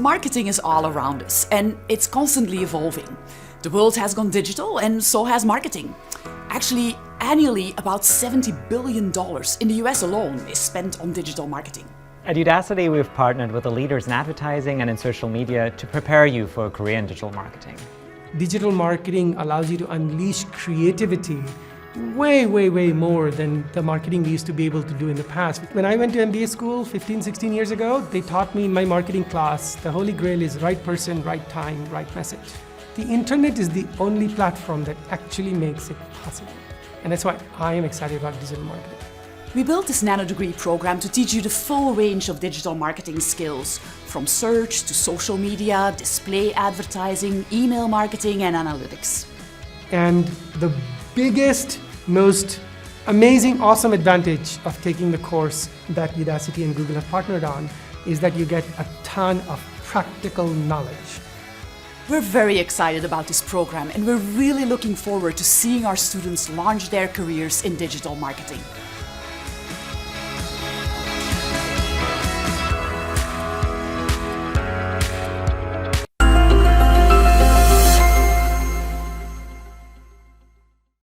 Marketing is all around us, and it's constantly evolving. The world has gone digital, and so has marketing. Actually, annually, about $70 billion in the US alone is spent on digital marketing. At Udacity, we've partnered with the leaders in advertising and in social media to prepare you for a career in digital marketing. Digital marketing allows you to unleash creativity way more than the marketing we used to be able to do in the past. When I went to MBA school 15-16 years ago, they taught me in my marketing class, the holy grail is right person, right time, right message. The internet is the only platform that actually makes it possible. And that's why I am excited about digital marketing. We built this Nanodegree program to teach you the full range of digital marketing skills, from search to social media, display advertising, email marketing, and analytics. And the biggest, most amazing, awesome advantage of taking the course that Udacity and Google have partnered on is that you get a ton of practical knowledge. We're very excited about this program, and we're really looking forward to seeing our students launch their careers in digital marketing.